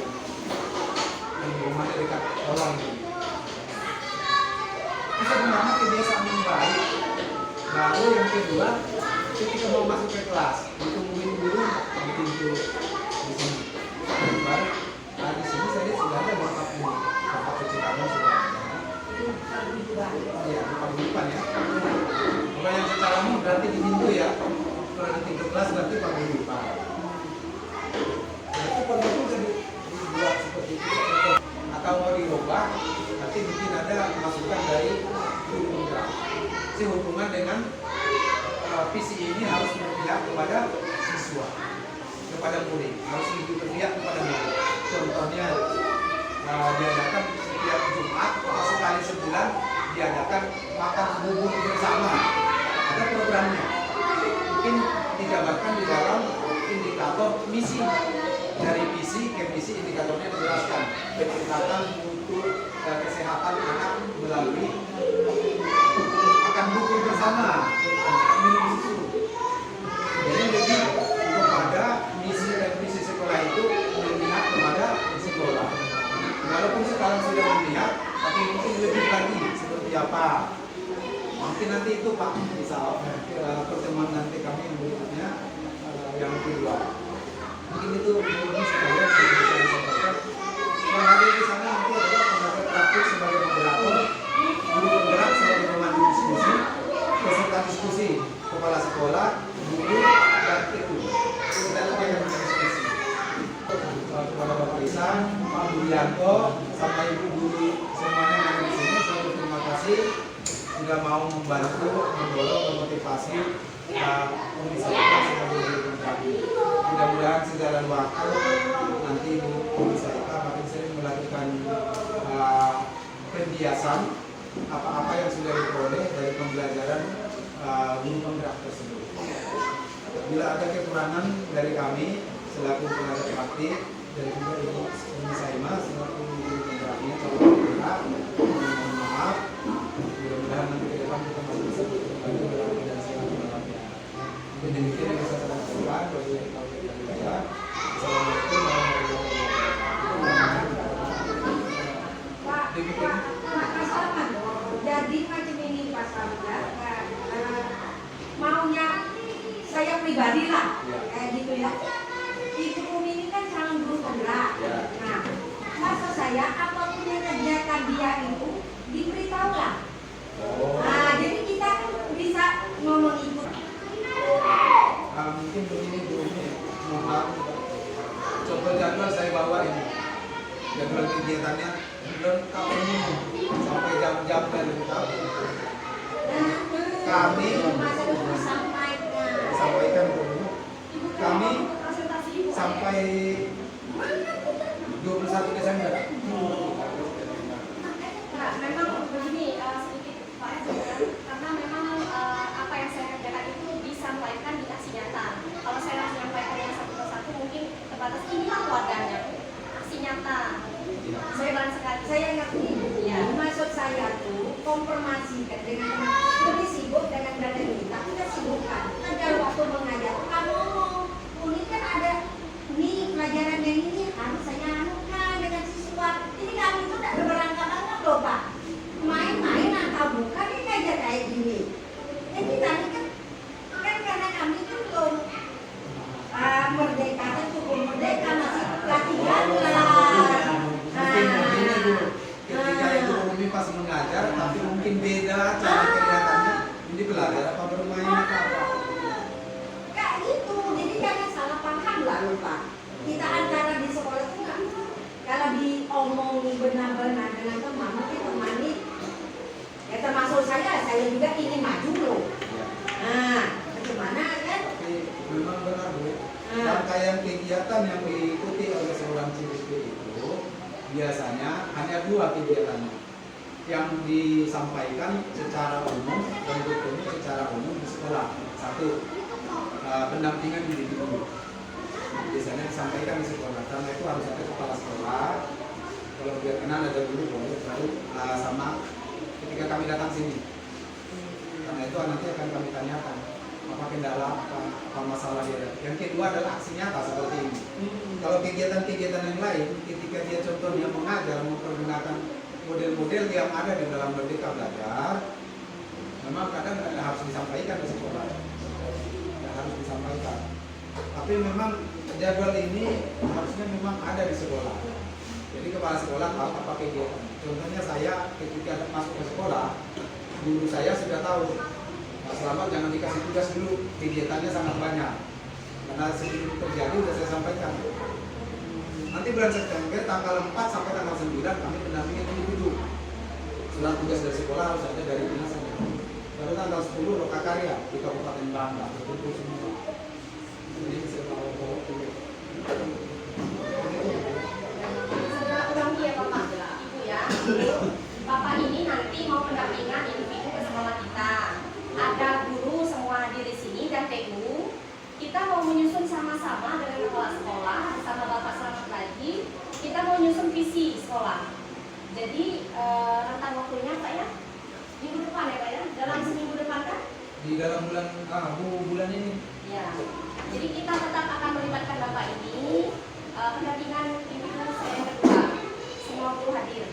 Dan rumahnya dekat orang ini. Itu sebenarnya kebiasaan yang baik. Lalu yang kedua, ketika mau masuk ke kelas, ditungguin guru di pintu di sini. Baru di sini saya lihat sudah ada bapak ini, bapak cuci tangan sudah ada. Iya, bapak depan ya. Kalau yang secara umum berarti di pintu ya. Kalau di pintu kelas berarti bapak depan. Itu perlu juga dibuat seperti itu. Atau mau dirubah, nanti mungkin ada masukan dari guru penggerak. Sehubungan dengan visi ini harus berpihak kepada siswa, kepada murid, harus lebih berpihak kepada murid. Contohnya diadakan setiap Jumat atau sekali sebulan diadakan makan bubur bersama. Ada programnya. Mungkin dijabarkan di dalam indikator misi. Dari visi ke misi indikatornya dijelaskan. Peningkatan mutu kesehatan anak melalui makan bubur bersama, minum susu. Jadi lebih kepada misi dan visi sekolah itu melihat kepada sekolah. Walaupun sekarang sudah melihat, tapi mungkin lebih lagi seperti apa. Mungkin nanti itu Pak, misal pertemuan nanti kami yang berikutnya yang kedua. Mungkin itu ini sekalian yang bisa disampaikan. Yang hadir di sana nanti adalah tenaga praktik sebagai moderator, guru penggerak sebagai pemandu diskusi, peserta diskusi, kepala sekolah, guru, dan itu. Kita itu yang berdiskusi. Kepada Bapak Isan, Pak Budianto, sama Ibu Guru semuanya yang ada di sini, saya berterima kasih sudah mau membantu, mendorong, memotivasi Komisi kita sebagai guru penggerak. Mudah-mudahan segala waktu nanti Komisi kita makin sering melakukan pembiasan apa-apa yang sudah diperoleh dari pembelajaran guru penggerak tersebut. Bila ada kekurangan dari kami selaku tenaga praktik dari juga Ibu Saima selaku guru penggeraknya kalau bergerak, mohon maaf. Mudah-mudahan nanti ke depan kita masih bisa berbagi berbagi dan selama-lamanya. Mungkin demikian yang bisa saya sampaikan. Assalamualaikum warahmatullahi wabarakatuh.
Pak Salman, jadi macam ini Pak Salman, maunya saya pribadi lah, kayak gitu ya. Ibu Umi ini kan calon guru penggerak. Nah, maksud saya apapun yang kegiatan dia itu diberitahu lah. Nah, jadi kita bisa ngomong ikut.
Mungkin begini gurunya, mohon maaf. Contoh jadwal saya bawa ini, jadwal kegiatannya lengkap ini sampai jam-jam dan lengkap. Kami sampaikan dulu, kami sampai 21 Desember.
Nah, memang begini sedikit Pak karena memang apa yang saya kerjakan itu disampaikan di aksi nyata. Kalau saya langsung menyampaikan yang satu persatu mungkin terbatas inilah keluarganya. Aksi nyata. Saya benar sekali.
Saya ngerti. Ya, maksud saya tuh konfirmasi dengan lebih sibuk dengan dana ini, tapi kita sibukkan. Ada waktu mengajar. Kamu Uni kan ada nih pelajaran yang ini harus saya anukan dengan siswa. Jadi kami itu tidak berangkat-angkat loh Pak. lupa. Kita antara di sekolah itu nggak, kalau diomong benar-benar dengan teman, mungkin teman ini, ya termasuk saya juga ingin maju loh.
Ya.
Nah, bagaimana kan?
Tapi memang benar Bu, rangkaian kegiatan yang diikuti oleh seorang CPP itu biasanya hanya 2 kegiatannya yang disampaikan secara umum dan bertemu secara umum di sekolah. 1, pendampingan individu. Biasanya disampaikan di sekolah, karena itu harus ada kepala sekolah. Kalau biar kenal ada dulu boleh, lalu sama ketika kami datang sini. Karena itu nanti akan kami tanyakan apa kendala, apa masalah dia. Yang kedua adalah aksi nyata seperti ini. Kalau kegiatan-kegiatan yang lain, ketika dia contohnya mengajar, mempergunakan model-model yang ada di dalam Merdeka Belajar, memang kadang harus disampaikan di sekolah, harus disampaikan. Tapi memang jadwal ini harusnya memang ada di sekolah. Jadi kepala sekolah tahu apa kegiatan. Contohnya saya ketika masuk ke sekolah, guru saya sudah tahu, Mas Selamat jangan dikasih tugas dulu, kegiatannya sangat banyak. Karena sebelum terjadi sudah saya sampaikan. Nanti bulan September tanggal 4 sampai tanggal 9 kami pendampingan individu. Surat tugas dari sekolah harus ada dari dinas saja. Baru tanggal 10 lokakarya di Kabupaten Bangka. Betul semua. Jadi bisa bawa dulu.
Segera ulangi ya Bapak, Ibu ya. Bapak ini nanti mau pendampingan individu ke sekolah kita. Ada guru semua hadir di sini dan TU. Kita mau menyusun sama-sama dengan kepala sekolah bersama Bapak Selamat lagi. Kita mau menyusun visi sekolah. Jadi rentang waktunya Pak ya, minggu depan ya Pak ya, dalam seminggu depan kan?
Di dalam bulan ini.
Ya. Jadi kita tetap akan melibatkan Bapak ini pendampingan individu saya yang kedua. Semua guru hadir.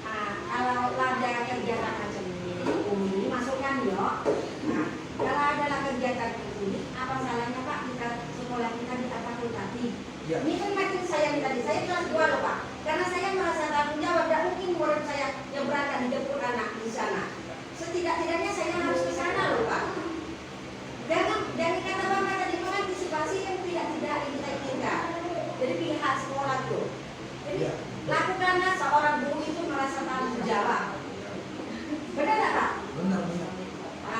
Nah, kalau ada kegiatan macam ini masukkan yuk. Nah, kalau ada kegiatan ini, apa salahnya Pak kita sekolah kita di fakultatif?
Ya.
Ini kan macam saya tadi, saya kelas 2 loh Pak. Karena saya merasa tanggung jawab, tidak mungkin murid saya yang berangkat dijemput anak di sana. Setidak-tidaknya saya harus ke sana loh Pak. Dan kata Bapak tadi mengantisipasi yang tidak kita inginkan. Jadi pihak sekolah tuh. Jadi
Ya.
lakukanlah seorang guru itu merasa tanggung jawab. Benar nggak Pak?
Benar.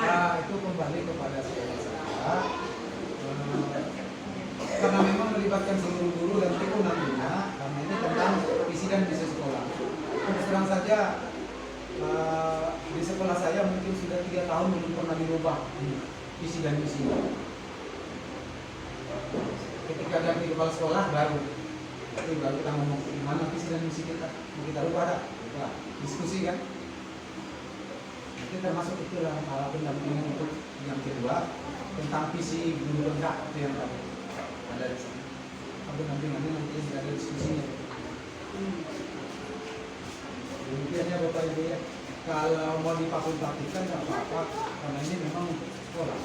Nah, itu kembali kepada sekolah saya. Karena memang melibatkan seluruh guru dan TU nantinya, karena ini tentang visi dan misi sekolah. Terus terang saja, di sekolah saya mungkin sudah 3 tahun belum pernah dirubah visi dan misi. Ketika ganti kepala sekolah baru kita ngomong gimana visi dan misi kita, mau kita rubah ada, nah, diskusi kan. Itu termasuk itulah pendampingan untuk yang kedua tentang visi guru enggak itu yang tadi ada di sana. Pendampingannya nanti sudah ada diskusinya. Demikiannya Bapak Ibu ya. Kalau mau difakultatifkan nggak apa-apa, karena ini memang sekolah.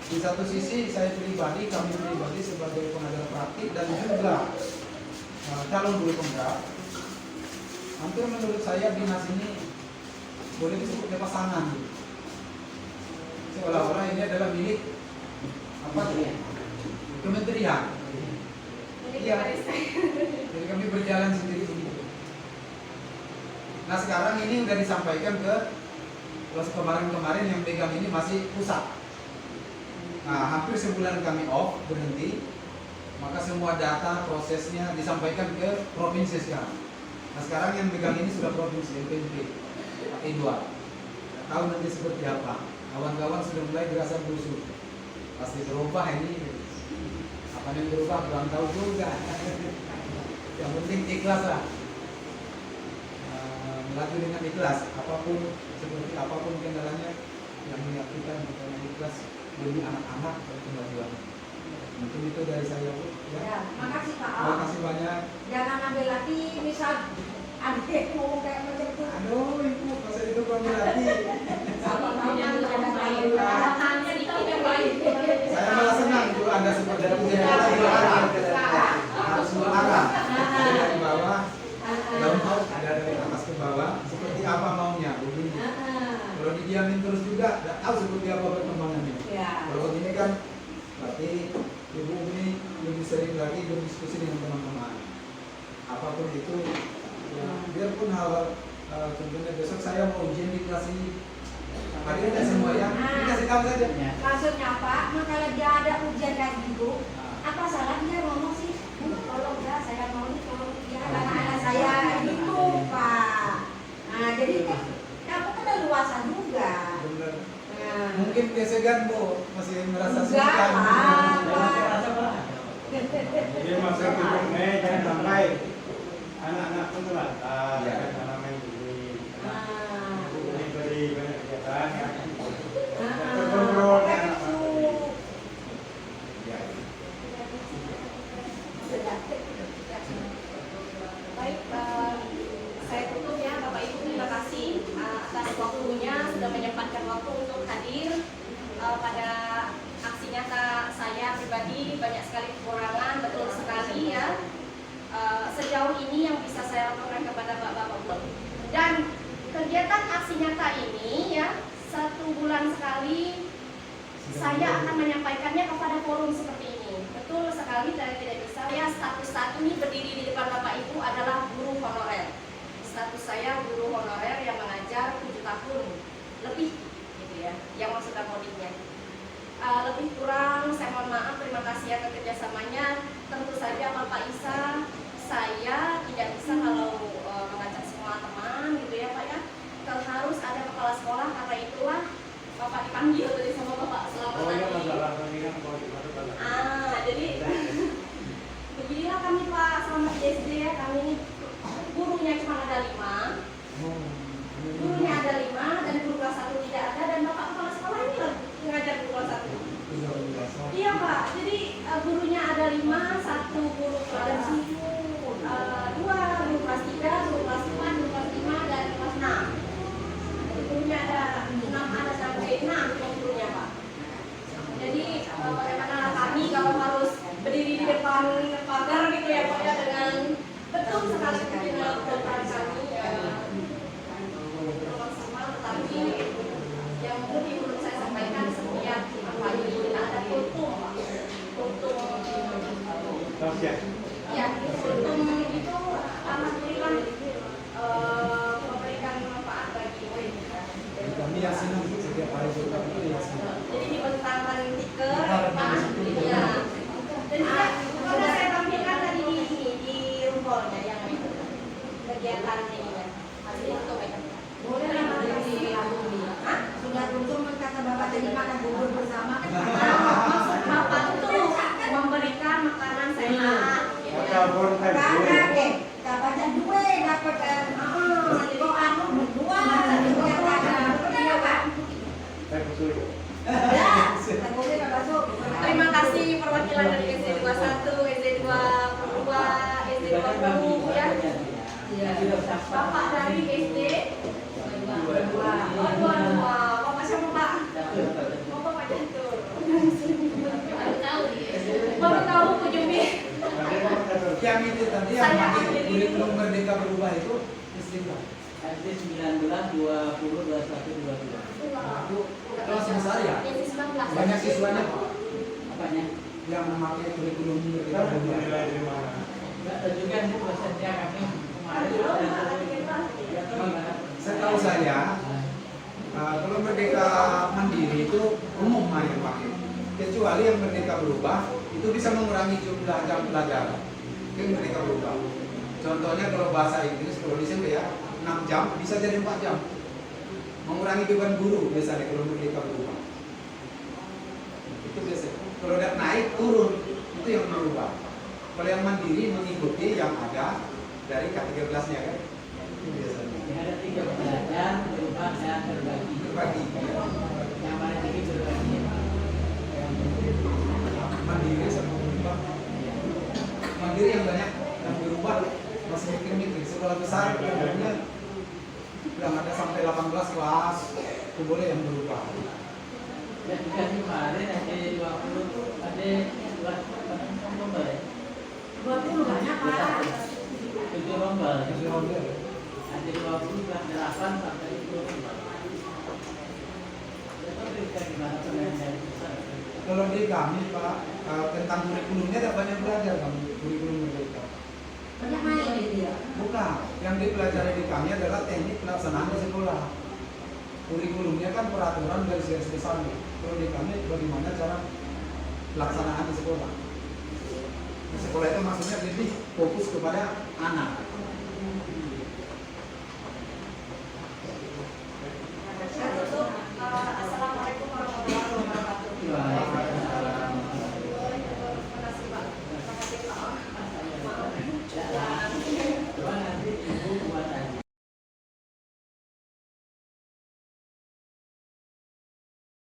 Di satu sisi kami pribadi sebagai pengajar praktik dan juga calon guru penggerak, hampir menurut saya dinas ini boleh disebutnya pasangan. Seolah-olah ini adalah milik kementerian. Iya. Jadi kami berjalan sendiri begitu. Nah sekarang ini sudah disampaikan ke kelas kemarin yang pegang ini masih pusat. Nah hampir sebulan kami off berhenti, maka semua data prosesnya disampaikan ke provinsi sekarang. Nah sekarang yang pegang ini sudah provinsi NTB, P2. Tahu nanti seperti apa. Kawan-kawan sudah mulai dirasa busuk. Pasti berubah ini. Apa yang berubah kurang tahu juga. Yang penting ikhlas lah. Melatih dengan ikhlas. Seperti apapun kendalanya yang menyakitkan kita ikhlas demi anak-anak dan kemajuan. Mungkin itu dari saya Bu.
Ya, makasih Pak.
Terima kasih banyak.
Jangan ambil lagi misal adik ngomong kayak macam itu.
Aduh Ibu, masa itu kami latih.
Apa namanya ada kayu.
Harapannya dikit yang baik.
Saya malah senang Bu Anda seperti itu. Harus mengarah dari bawah, gampang ada dari atas ke bawah. Seperti apa maunya begini. Kalau didiamin terus juga, tidak tahu seperti apa perkembangannya.
Ya.
Kalau ini kan berarti Ibu ini lebih lebih sering lagi berdiskusi dengan teman-teman. Apapun itu, ya, biarpun hal contohnya besok saya mau ujian di kelas ini, hadir tidak semua ya, dikasih tahu saja.
Ya.
Maksudnya Pak, kalau dia ada ujian kayak gitu, apa salah dia ngomong sih? Tolong ya, saya mau ini tolong ya anak-anak saya gitu Pak. Nah jadi kan kamu kan leluasa juga.
Benar.
Nah,
Mungkin dia segan Bu, masih merasa
enggak
sungkan.
Pak.
Jadi maksud hukumnya jangan sampai anak-anak pun terlantar,
Ya.
karena main ini,
Nah,
beri banyak kegiatan, ya.
nah,
Terkontrol
kayak
anak-anak.
gitu.
Ya.
Baik, saya tutup ya Bapak Ibu, terima kasih atas waktunya sudah menyempatkan waktu untuk hadir pada aksi nyata saya pribadi. Banyak sekali kekurangan, betul sekali ya. Sejauh ini yang bisa saya laporkan kepada Bapak-Bapak. Dan kegiatan aksi nyata ini ya 1 bulan sekali saya akan menyampaikannya kepada forum seperti ini. Betul sekali, saya tidak bisa. Ya, status saat ini berdiri di depan Bapak Ibu adalah guru honorer. Status saya guru honorer yang mengajar 7 tahun lebih, gitu ya. Yang maksudnya modiknya. Lebih kurang, saya mohon maaf, terima kasih atas kerjasamanya. Tentu saja Bapak Isa, saya tidak bisa kalau mengajak semua teman, gitu ya Pak ya. Harus ada kepala sekolah, karena itulah Bapak dipanggil tadi sama Bapak selama
Oh iya,
tadi.
masalah ini kan kalau di mana mana.
Jadi beginilah kami Pak selama di SD ya, kami ini gurunya cuma ada 5, gurunya ada 5 dan guru kelas 1 tidak ada, dan Bapak kepala sekolah ini lah ngajar guru kelas 1. Iya Pak, jadi gurunya ada 5, 1 guru kelas 2, guru kelas 3, guru kelas 4, guru kelas 5 dan kelas 6. Gurunya ada 6, ada sampai 6 gurunya Pak. Jadi bagaimana kami kalau harus berdiri di depan pagar gitu ya Pak ya, dengan betul sekali pimpinan program kami maksimal, tetapi yang mungkin perlu saya sampaikan setiap pagi kita ada kultum Pak. Kultum
Terus ya.
ya, kultum itu alhamdulillah memberikan manfaat bagi kita.
Kami yasin setiap hari juga itu yasin.
Jadi dibentangkan stiker Pak, ya. Dan juga sudah saya tampilkan tadi di rumpolnya yang kegiatan ini ya. Hasil untuk ya.
Boleh lah Pak. Sudah untung kata Bapak tadi makan bubur bersama.
Maksud Bapak itu memberikan makanan sehat. gitu ya.
Telepon tadi.
Kakak baca dua dapat kok aku berdua tadi kata benar Pak.
Saya kusui.
Ya, tak boleh Pak Basuk.
Terima kasih perwakilan dari SD 21, SD 22, SD 20 ya.
Iya.
Bapak dari SD 22. Bapak siapa Pak? Oh, Bapak Jantur. Baru tahu Bu Jumi.
Yang itu tadi yang
Saya
pakai
ambil
kurikulum Merdeka Berubah itu istimewa.
SD 19, 20, 21, 22.
Itu kelas besar ya.
Yang 19.
Banyak siswanya Pak
Apanya?
yang memakai kurikulum Merdeka
Kita
Berubah.
nilai di mana?
Enggak tahu juga nih prosesnya kami kemarin
Setahu saya, kalau Merdeka Mandiri itu umum yang pakai. Kecuali yang Merdeka Berubah itu bisa mengurangi jumlah jam pelajaran. Itu yang Merdeka Berubah. Contohnya kalau bahasa Inggris, kalau di SMP ya 6 jam bisa jadi 4 jam. Mengurangi beban guru biasanya kalau Merdeka Berubah. Itu biasanya. Kalau udah naik turun itu yang berubah. Kalau yang mandiri mengikuti yang ada dari K13-nya kan. Itu biasanya.
yang ada 3 belajar, berubah dan berbagi.
Berbagi.
Yang paling tinggi berbagi.
Mandiri sama berubah. Mandiri yang banyak, yang berubah masih mikir-mikir. Sekolah besar umumnya yang ada sampai 18 kelas itu boleh yang berubah.
Dan juga di kemarin SD 20 tuh ada 2 rombel ya.
20 banyak Pak.
7 rombel.
Itu rombel.
Ada 20, 8 sampai 10 rombel. Itu berikan gimana penilaian dari pusat.
Kalau di kami Pak tentang kurikulumnya tidak banyak belajar kamu kurikulum mereka.
Banyak main dia.
Bukan, yang dipelajari di kami adalah teknik pelaksanaan di sekolah. Kurikulumnya kan peraturan dari garis besarnya. Kalau di kami bagaimana cara pelaksanaan di sekolah. Di sekolah itu maksudnya lebih fokus kepada anak.